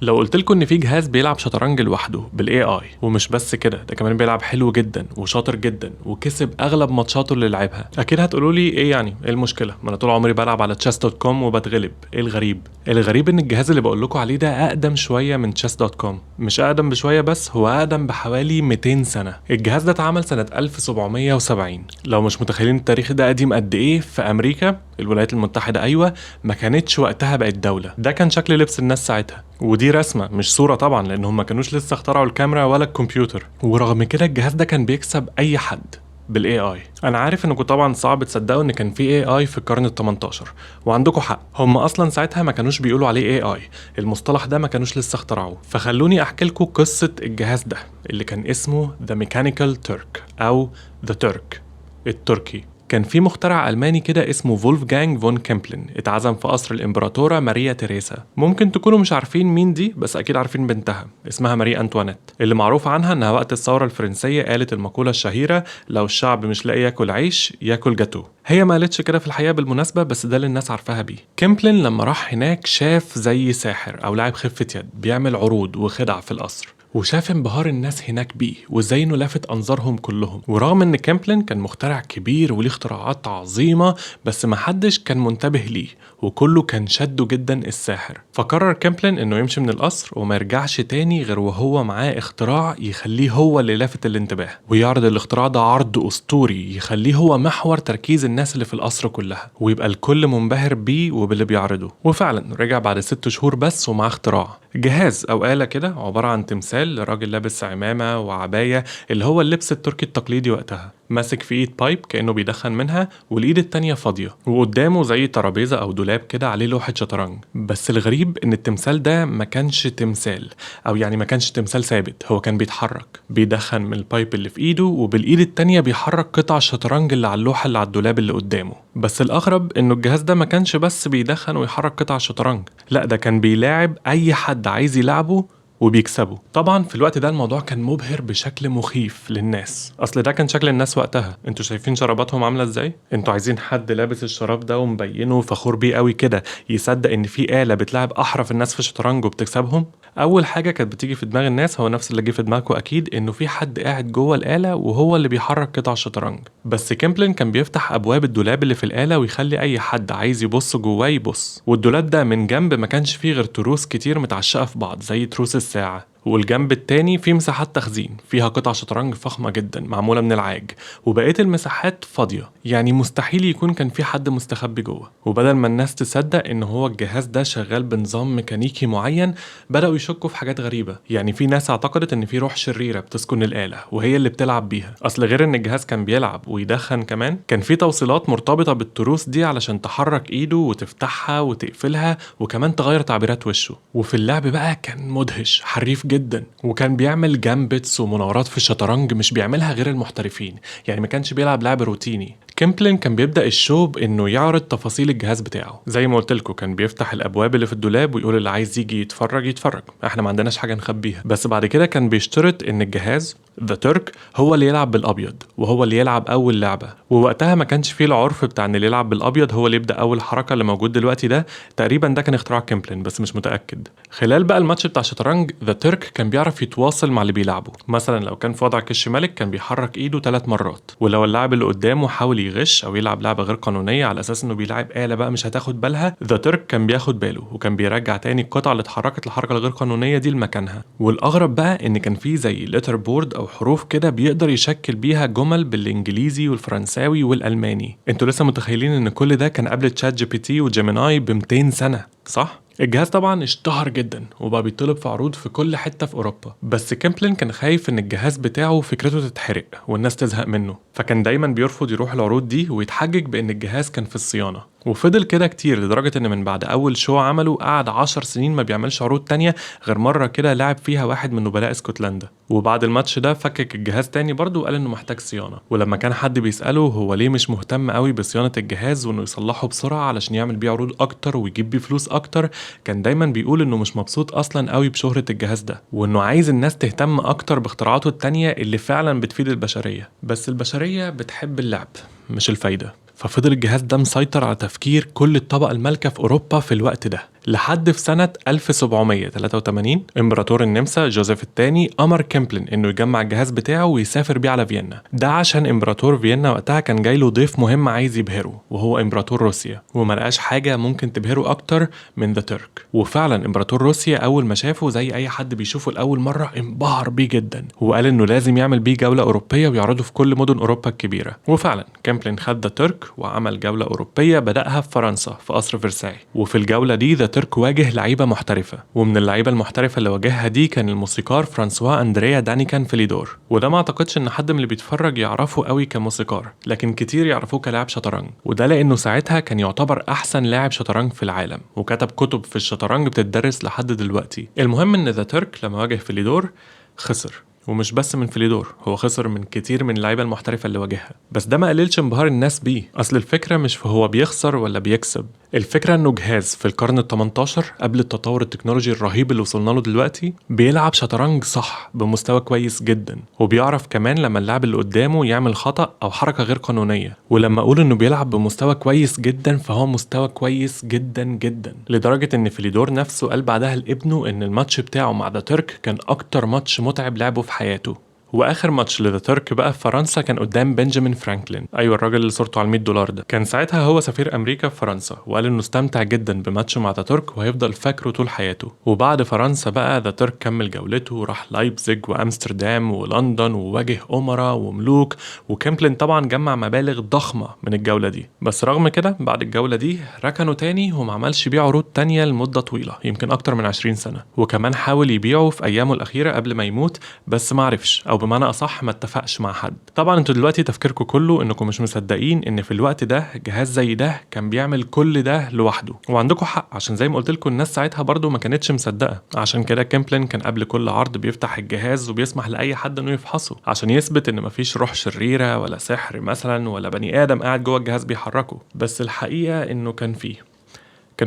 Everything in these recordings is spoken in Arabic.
لو قلت لكم ان في جهاز بيلعب شطرنج لوحده بالاي اي، ومش بس كده، ده كمان بيلعب حلو جدا وشاطر جدا وكسب اغلب ماتشاته اللي لعبها، اكيد هتقولوا لي ايه يعني ايه المشكله؟ ما انا طول عمري بلعب على chess.com وبتغلب. ايه الغريب ان الجهاز اللي بقول لكم عليه ده اقدم شويه من chess.com. مش اقدم بشويه بس، هو اقدم بحوالي 200 سنه. الجهاز ده اتعمل سنه 1770. لو مش متخيلين التاريخ ده قديم قد ايه، في امريكا الولايات المتحده، ايوه، ما كانتش وقتها بقت دوله. ده كان شكل لبس الناس ساعتها، ودي رسمه مش صوره طبعا، لان هم ما كانوش لسه اخترعوا الكاميرا ولا الكمبيوتر. ورغم كده الجهاز ده كان بيكسب اي حد بالاي اي. انا عارف انكم طبعا صعب تصدقوا ان كان في اي اي في القرن ال18، وعندكم حق، هم اصلا ساعتها ما كانوش بيقولوا عليه اي اي، المصطلح ده ما كانوش لسه اخترعوه. فخلوني احكي لكم قصه الجهاز ده اللي كان اسمه ذا ميكانيكال ترك او ذا ترك التركي. كان في مخترع ألماني كده اسمه فولفجانج فون كيمبلن، اتعزم في قصر الإمبراطورة ماريا تيريسا. ممكن تكونوا مش عارفين مين دي، بس أكيد عارفين بنتها اسمها ماري أنطوانيت، اللي معروف عنها إنها وقت الثورة الفرنسية قالت المقولة الشهيرة: لو الشعب مش لاقي ياكل عيش ياكل جاتو. هي ما قالتش كده في الحقيقة بالمناسبة، بس ده اللي الناس عارفاها بيه. كيمبلن لما راح هناك شاف زي ساحر أو لاعب خفة يد بيعمل عروض وخدع في القصر، وشاف انبهار الناس هناك بيه وازاي انه لافت انظارهم كلهم. ورغم ان كيمبلن كان مخترع كبير وليه اختراعات عظيمه، بس محدش كان منتبه ليه، وكله كان شده جدا الساحر. فقرر كيمبلن انه يمشي من القصر وما يرجعش تاني غير وهو معاه اختراع يخليه هو اللي لافت الانتباه، ويعرض الاختراع ده عرض اسطوري يخليه هو محور تركيز الناس اللي في القصر كلها، ويبقى الكل منبهر بيه وباللي بيعرضه. وفعلا رجع بعد 6 شهور بس ومعاه اختراع جهاز او آلة كده عبارة عن تمثال لراجل لابس عمامة وعباية، اللي هو اللبس التركي التقليدي وقتها، ماسك في ايد بايب كأنه بيدخن منها، والايد التانية فاضية، وقدامه زي ترابيزة او دولاب كده عليه لوحة شطرنج. بس الغريب ان التمثال ده ما كانش تمثال، او يعني ما كانش تمثال ثابت، هو كان بيتحرك، بيدخن من البايب اللي في ايده، وبالايد التانية بيحرك قطع الشطرنج اللي على اللوحة اللي على الدولاب اللي قدامه. بس الاغرب انه الجهاز ده ما كانش بس بيدخن ويحرك قطع الشطرنج، لا ده كان بيلاعب اي حد عايز يلعبه وبيكسبوا. طبعا في الوقت ده الموضوع كان مبهر بشكل مخيف للناس، اصل ده كان شكل الناس وقتها. انتوا شايفين شراباتهم عامله ازاي؟ انتوا عايزين حد لابس الشراب ده ومبينه فخور بيه قوي كده يصدق ان في آلة بتلعب احرف الناس في الشطرنج وبتكسبهم؟ اول حاجه كانت بتيجي في دماغ الناس هو نفس اللي جه في دماغكم اكيد، انه في حد قاعد جوه الآلة وهو اللي بيحرك قطع الشطرنج. بس كيمبلن كان بيفتح ابواب الدولاب اللي في الآلة ويخلي اي حد عايز يبص جواه يبص، والدولاب ده من جنب ما كانش فيه غير تروس كتير متعشقه في بعض زي تروس الساعه، والجنب التاني فيه مساحات تخزين فيها قطع شطرنج فخمة جدا معمولة من العاج، وبقية المساحات فاضية، يعني مستحيل يكون كان في حد مستخبي جوه. وبدل ما الناس تصدق ان هو الجهاز ده شغال بنظام ميكانيكي معين، بدأوا يشكوا في حاجات غريبة. يعني في ناس اعتقدت ان في روح شريرة بتسكن الآلة وهي اللي بتلعب بيها، اصل غير ان الجهاز كان بيلعب ويدخن، كمان كان في توصيلات مرتبطة بالتروس دي علشان تحرك ايده وتفتحها وتقفلها، وكمان تغير تعبيرات وشه. وفي اللعب بقى كان مدهش حريف جدا، وكان بيعمل جامبتس ومناورات في الشطرنج مش بيعملها غير المحترفين، يعني ما كانش بيلعب لعب روتيني. كيمبلن كان بيبدأ الشو بانه يعرض تفاصيل الجهاز بتاعه، زي ما قلت لكم كان بيفتح الابواب اللي في الدولاب ويقول اللي عايز يجي يتفرج يتفرج، احنا ما عندناش حاجه نخبيها. بس بعد كده كان بيشترط ان الجهاز ذا ترك هو اللي يلعب بالابيض، وهو اللي يلعب اول لعبه. ووقتها ما كانش فيه العرف بتاع ان اللي يلعب بالابيض هو اللي يبدا اول حركه اللي موجود دلوقتي ده، تقريبا ده كان اختراع كيمبلن بس مش متاكد. خلال بقى الماتش بتاع الشطرنج ذا ترك كان بيعرف يتواصل مع اللي بيلعبه، مثلا لو كان في وضع كش ملك كان بيحرك ايده 3 مرات، ولو اللاعب اللي قدامه حاول يغش او يلعب لعبه غير قانونيه على اساس انه بيلعب آلة بقى مش هتاخد بالها، ذا ترك كان بياخد باله وكان بيرجع تاني القطع اللي اتحركت الحركه الغير قانونيه دي لمكانها. والاغرب بقى ان كان في زي ليتر بورد او حروف كده بيقدر يشكل بيها جمل بالانجليزي والفرنساوي والالماني. انتوا لسه متخيلين ان كل ده كان قبل تشات جي بي تي وجيميناي ب 200 سنه، صح؟ الجهاز طبعا اشتهر جدا وبقى بيطلب في عروض في كل حته في اوروبا، بس كيمبلن كان خايف ان الجهاز بتاعه فكرته تتحرق والناس تزهق منه، فكان دايما بيرفض يروح العروض دي ويتحجج بان الجهاز كان في الصيانه. وفضل كده كتير لدرجة ان من بعد اول شو عمله قعد 10 سنين ما بيعملش عروض تانية غير مرة كده لعب فيها واحد من نبلاء اسكتلندا. وبعد الماتش ده فكك الجهاز تاني برضه وقال انه محتاج صيانة. ولما كان حد بيسأله هو ليه مش مهتم قوي بصيانة الجهاز وانه يصلحه بسرعة علشان يعمل بيه عروض اكتر ويجيب بيه فلوس اكتر، كان دايما بيقول انه مش مبسوط اصلا قوي بشهرة الجهاز ده، وانه عايز الناس تهتم اكتر باختراعاته التانية اللي فعلا بتفيد البشرية. بس البشرية بتحب اللعب مش الفايدة، ففضل الجهاز ده مسيطر على تفكير كل الطبقة المالكة في أوروبا في الوقت ده. لحد في سنة 1783 إمبراطور النمسا جوزيف الثاني أمر كيمبلن إنه يجمع الجهاز بتاعه ويسافر بيه على فيينا. ده عشان إمبراطور فيينا وقتها كان جاي له ضيف مهم عايز يبهره، وهو إمبراطور روسيا، وما لقاش حاجة ممكن تبهره أكتر من ذا ترك. وفعلا إمبراطور روسيا أول ما شافه زي أي حد بيشوفه لأول مرة انبهر بيه جدا، وقال إنه لازم يعمل بيه جولة أوروبية ويعرضه في كل مدن أوروبا الكبيرة. وفعلا كيمبلن خد ذا ترك وعمل جولة أوروبية بدأها في فرنسا في قصر فرساي. وفي الجولة دي ذا ترك واجه لعيبة محترفة، ومن اللعيبة المحترفة اللي واجهها دي كان الموسيقار فرانسوا أندريا دانيكان فيليدور. وده ما اعتقدش ان حد من اللي بيتفرج يعرفه قوي كموسيقار، لكن كتير يعرفوه كلاعب شطرنج، وده لانه ساعتها كان يعتبر احسن لاعب شطرنج في العالم، وكتب كتب في الشطرنج بتدرس لحد دلوقتي. المهم ان ذا ترك لما واجه فيليدور خسر، ومش بس من فيليدور، هو خسر من كتير من اللعيبه المحترفه اللي واجهها. بس ده ما قللش انبهار الناس بيه. اصل الفكره مش في هو بيخسر ولا بيكسب، الفكره انه جهاز في القرن ال18 قبل التطور التكنولوجي الرهيب اللي وصلنا له دلوقتي بيلعب شطرنج صح بمستوى كويس جدا، وبيعرف كمان لما اللاعب اللي قدامه يعمل خطأ او حركه غير قانونيه. ولما اقول انه بيلعب بمستوى كويس جدا فهو مستوى كويس جدا جدا، لدرجه ان فيليدور نفسه قال بعدها لابنه ان الماتش بتاعه مع ذا ترك كان اكتر ماتش متعب لعبه في حياته. واخر ماتش لذا ترك بقى في فرنسا كان قدام بنجامين فرانكلين، ايوه الراجل اللي صورته على $100 ده. كان ساعتها هو سفير امريكا في فرنسا، وقال انه استمتع جدا بماتشه مع ذا ترك وهيفضل فاكره طول حياته. وبعد فرنسا بقى ذا ترك كمل جولته وراح لايبزيج وامستردام ولندن وواجه امراء وملوك، وكيمبلن طبعا جمع مبالغ ضخمه من الجوله دي. بس رغم كده بعد الجوله دي ركنه تاني وما عملش بيه عروض تانية لمده طويله يمكن اكتر من 20 سنه، وكمان حاول يبيعه في ايامه الاخيره قبل ما يموت بس ما عرفش، او بمعنى اصح ما اتفقش مع حد. طبعا انتوا دلوقتي تفكيركم كله انكم مش مصدقين ان في الوقت ده جهاز زي ده كان بيعمل كل ده لوحده، وعندكم حق عشان زي ما قلت لكم الناس ساعتها برضو ما كانتش مصدقه. عشان كده كيمبلن كان قبل كل عرض بيفتح الجهاز وبيسمح لاي حد انه يفحصه عشان يثبت ان مفيش روح شريره ولا سحر مثلا ولا بني ادم قاعد جوه الجهاز بيحركه. بس الحقيقه انه كان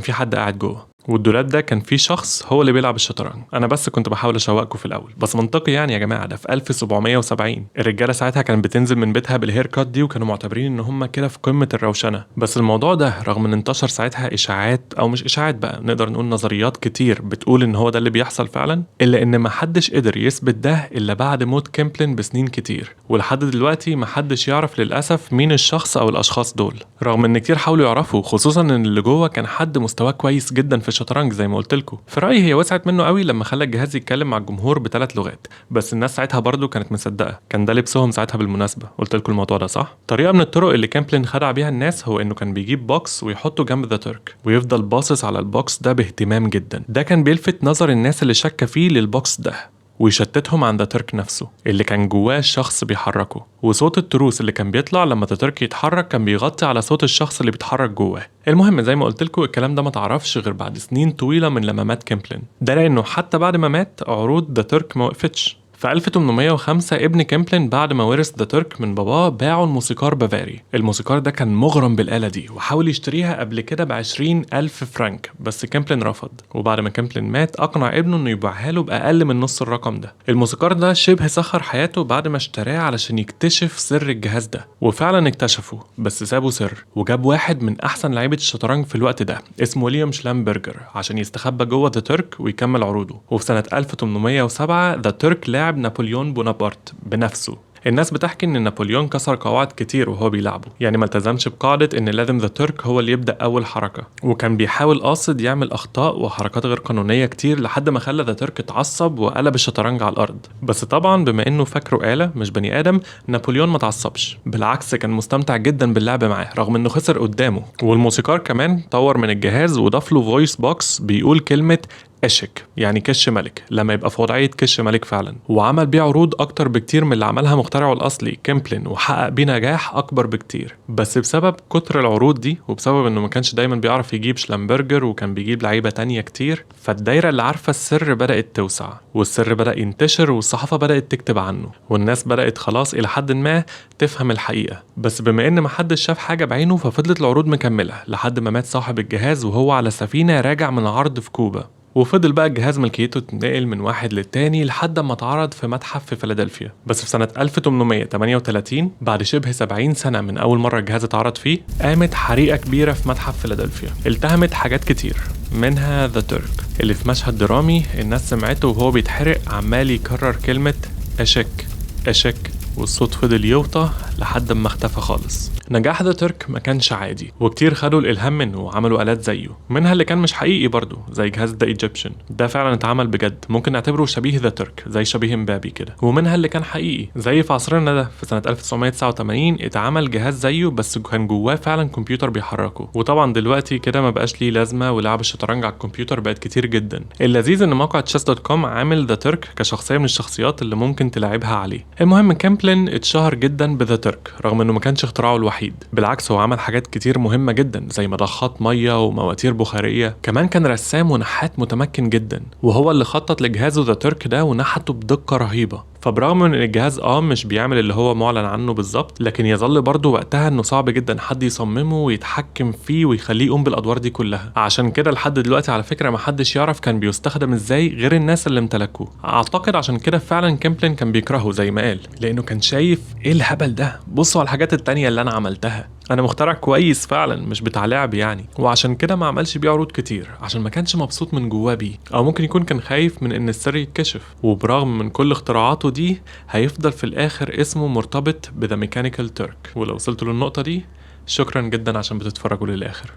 في حد قاعد جوه، والدولاب ده كان فيه شخص هو اللي بيلعب الشطرنج. انا بس كنت بحاول اشوقكم في الاول، بس منطقي يعني يا جماعه، ده في 1770 الرجاله ساعتها كانت بتنزل من بيتها بالهير كات دي، وكانوا معتبرين ان هم كده في قمه الروشنه. بس الموضوع ده رغم ان انتشر ساعتها اشاعات او مش اشاعات بقى، نقدر نقول نظريات كتير بتقول ان هو ده اللي بيحصل فعلا، الا ان ما حدش قدر يثبت ده الا بعد موت كيمبلن بسنين كتير. ولحد دلوقتي ما حدش يعرف للاسف مين الشخص او الاشخاص دول، رغم ان كتير حاولوا يعرفوا، خصوصا ان اللي جوه كان حد مستواه كويس جدا في الشطرنج زي ما قلت لكم. في رأيي هي وسعت منه قوي لما خلى الجهاز يتكلم مع الجمهور ب3 لغات، بس الناس ساعتها برضو كانت مصدقه. كان ده لبسهم ساعتها بالمناسبه، قلت لكم الموضوع ده صح. طريقه من الطرق اللي كيمبلن خدع بيها الناس هو انه كان بيجيب بوكس ويحطه جنب ذا ترك ويفضل باصص على البوكس ده باهتمام جدا. ده كان بيلفت نظر الناس اللي شاكه فيه للبوكس ده ويشتتهم عن ذا ترك نفسه اللي كان جواه شخص بيحركه. وصوت التروس اللي كان بيطلع لما ذا ترك يتحرك كان بيغطي على صوت الشخص اللي بيتحرك جواه. المهم زي ما قلت لكم الكلام ده ما تعرفش غير بعد سنين طويله من لما مات كيمبلن. ده لانه حتى بعد ما مات عروض ذا ترك ما وقفتش. في 1805 ابن كيمبلن بعد ما ورث ذا ترك من باباه باعه الموسيقار بافاري. الموسيقار ده كان مغرم بالآلة دي وحاول يشتريها قبل كده ب20,000 فرنك، بس كيمبلن رفض. وبعد ما كيمبلن مات أقنع ابنه إنه يبيعها له بأقل من نص الرقم ده. الموسيقار ده شبه سخر حياته بعد ما اشتراه علشان يكتشف سر الجهاز ده، وفعلا اكتشفه بس سابه سر، وجاب واحد من أحسن لعيبة الشطرنج في الوقت ده اسمه ويليام شلامبرجر عشان يستخبى جوه ذا ترك ويكمل عروضه. وفي سنة 1807 ذا ترك لاعب نابليون بونابرت بنفسه. الناس بتحكي ان نابليون كسر قواعد كتير وهو بيلعبه، يعني ما التزمش بقاعدة ان لازم ذا ترك هو اللي يبدأ اول حركة، وكان بيحاول قاصد يعمل اخطاء وحركات غير قانونية كتير لحد ما خلى ذا ترك اتعصب وقلب الشطرنج على الارض. بس طبعا بما انه فاكره آلة مش بني ادم، نابليون ما تعصبش، بالعكس كان مستمتع جدا باللعب معاه رغم انه خسر قدامه. والموسيقار كمان طور من الجهاز وضاف له فويس بوكس بيقول كلمة اشك، يعني كش ملك، لما يبقى في وضعية كش ملك فعلا. وعمل بيه عروض اكتر بكتير من اللي عملها مخترعه الاصلي كيمبلن، وحقق بيه نجاح اكبر بكتير. بس بسبب كتر العروض دي وبسبب انه ما كانش دايما بيعرف يجيب شلامبرجر وكان بيجيب لعيبة تانية كتير، فالدايرة اللي عارفة السر بدأت توسع، والسر بدأ ينتشر، والصحافة بدأت تكتب عنه، والناس بدأت خلاص الى حد ما تفهم الحقيقة. بس بما ان محدش شاف حاجة بعينه ففضلت العروض مكملة لحد ما مات صاحب الجهاز وهو على سفينة راجع من عرض في كوبا. وفضل بقى الجهاز ملكيته تتنقل من واحد للتاني لحد ما اتعرض في متحف في فيلادلفيا. بس في سنة 1838 بعد شبه 70 سنة من أول مرة الجهاز اتعرض فيه، قامت حريقة كبيرة في متحف فيلادلفيا التهمت حاجات كتير، منها ذا ترك اللي في مشهد درامي الناس سمعته وهو بيتحرق عمال يكرر كلمة أشك أشك، والصوت فضل يوطى لحد ما اختفى خالص. نجاح ذا ترك ما كانش عادي، وكتير خدوا الالهام منه وعملوا آلات زيه، منها اللي كان مش حقيقي برضه زي جهاز ذا ايجيبشن، ده فعلا اتعمل بجد، ممكن نعتبره شبيه ذا ترك زي شبيه مبابي كده. ومنها اللي كان حقيقي زي في عصرنا ده في سنة 1989 اتعمل جهاز زيه بس كان جواه فعلا كمبيوتر بيحركه. وطبعا دلوقتي كده ما بقاش ليه لازمة، ولعب الشطرنج على الكمبيوتر بقت كتير جدا. اللذيذ ان موقع chess.com عامل ذا ترك كشخصية من الشخصيات اللي ممكن تلعبها عليه. المهم كامبلين اتشهر جدا بذا ترك رغم انه ما كانش اختراعه الوحيد، بالعكس هو عمل حاجات كتير مهمة جدا زي مضخات مية ومواتير بخارية، كمان كان رسام ونحات متمكن جدا، وهو اللي خطط لجهازه ذا ترك ده ونحته بدقة رهيبة. فبرغم من ان الجهاز مش بيعمل اللي هو معلن عنه بالظبط، لكن يظل برضه وقتها انه صعب جدا حد يصممه ويتحكم فيه ويخليه يقوم بالادوار دي كلها. عشان كده لحد دلوقتي على فكرة محدش يعرف كان بيستخدم ازاي غير الناس اللي امتلكوه. اعتقد عشان كده فعلا كامبلين كان بيكرهه زي ما قال، لانه كان شايف ايه الهبل ده، بصوا على الحاجات التانية اللي انا عملتها، انا مخترع كويس فعلا مش بتاع لعب يعني. وعشان كده ما عملش بيه عروض كتير عشان ما كانش مبسوط من جواه بيه، او ممكن يكون كان خايف من ان السر يتكشف. وبرغم من كل اختراعاته دي هيفضل في الاخر اسمه مرتبط بذا ميكانيكال ترك. ولو وصلتوا للنقطة دي شكرا جدا عشان بتتفرجوا للاخر.